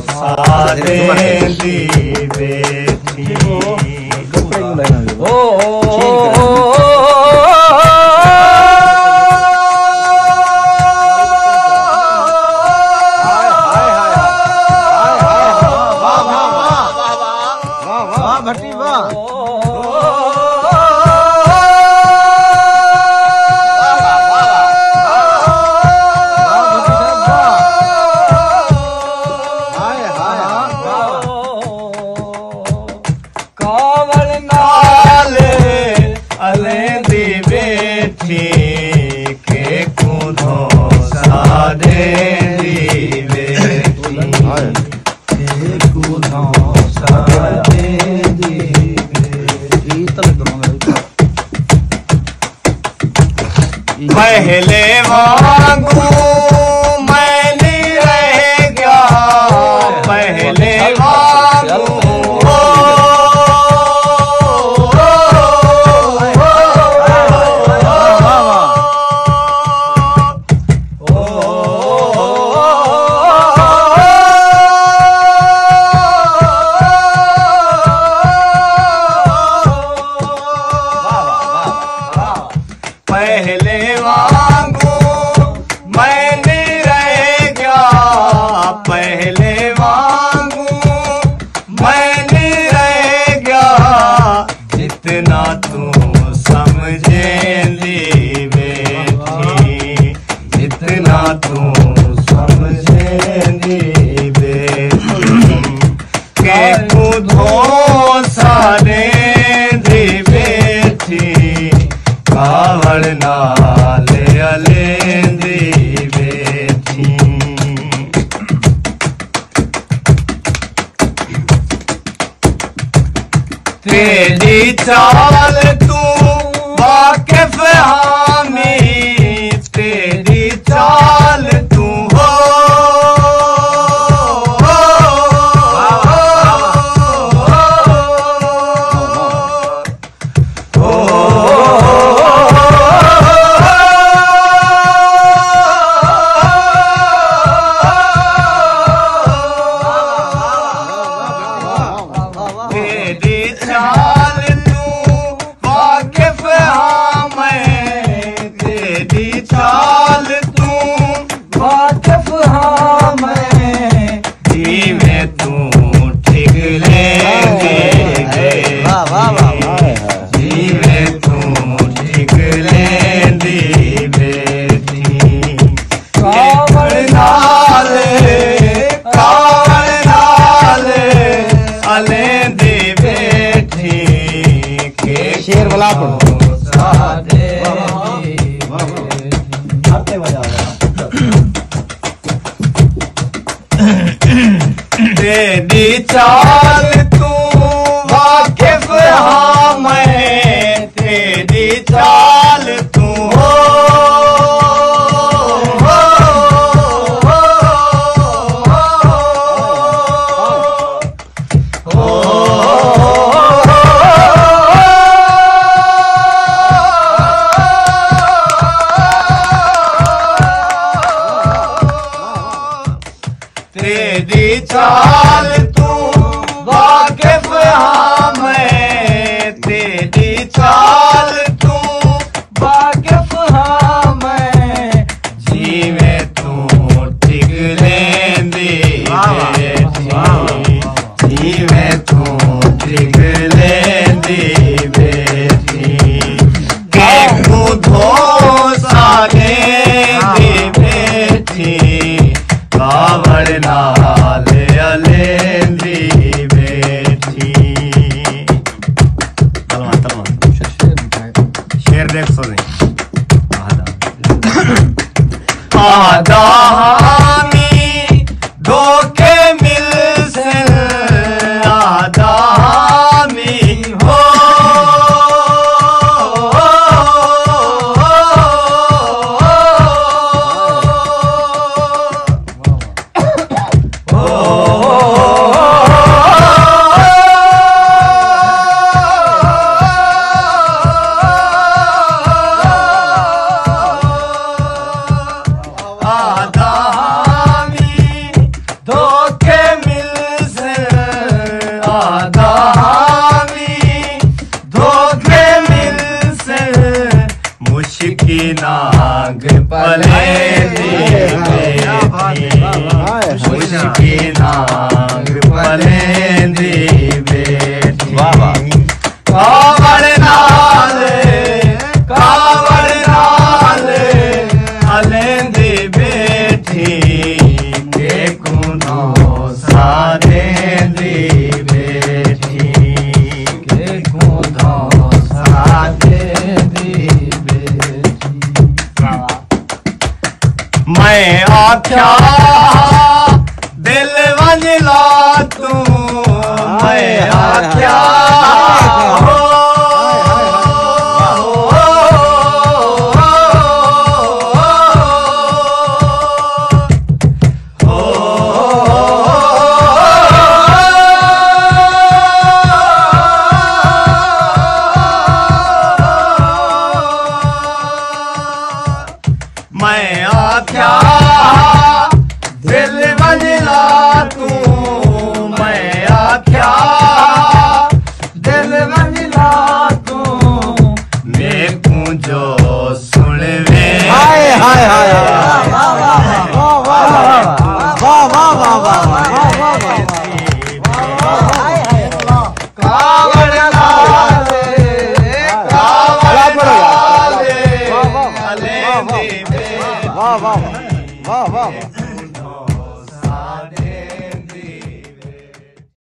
सारे दीवे पहले वांगू मैं नहीं रह गया पहले वांगू पहले वांगू मैं नहीं रह गया पहले वांगू मैं नहीं रह गया जितना तू समझेंदी बेटी जितना तू समझेंदी बेटी के खुदो सारे दी बेटी कावड़ नाले अलेंदी बेटी तेरी चाल तू वाकिफ हामी तेरी चाल तू हो तेरी चाल तू वाकिफ हाँ मैं तेरी चाल तू वाकिफ हाँ मैं जी में तू ठीक लेंगे जी में तू ठीक लेंदी बेटी कावड़ नाले अलेंदी बेटी के शेर वाला तेरी चाल तू वाकिफ हाँ मैं तेरी चाल तू हो तेरी चाल तू वाकिफ हाँ मैं तेरी चाल तू वाकिफ हाँ मैं जी में तू ठीक लेंदी बेटी जी में तू ठीक लेंदी बेटी के खुदो साले दी बेटी कावड़ नाले अलेंदी बेटी शेर देख सो आधा हामी धोखे मिल से आधा हामी हो आधा धोखे मिल से आदामी धोखे मिल से मुश्किल नाग पले मुश्किल नाग पले दी बेटी कावड़ नाले अलेंदी बेटी के कुनो सारे दी बेटी के कुनो सारे दी बेटी मैं आख्या दिल वंजला तू मैं आख्या मैं आख्या दिल वंजला तू मैं आख्या दिल वंजला तू मैं जो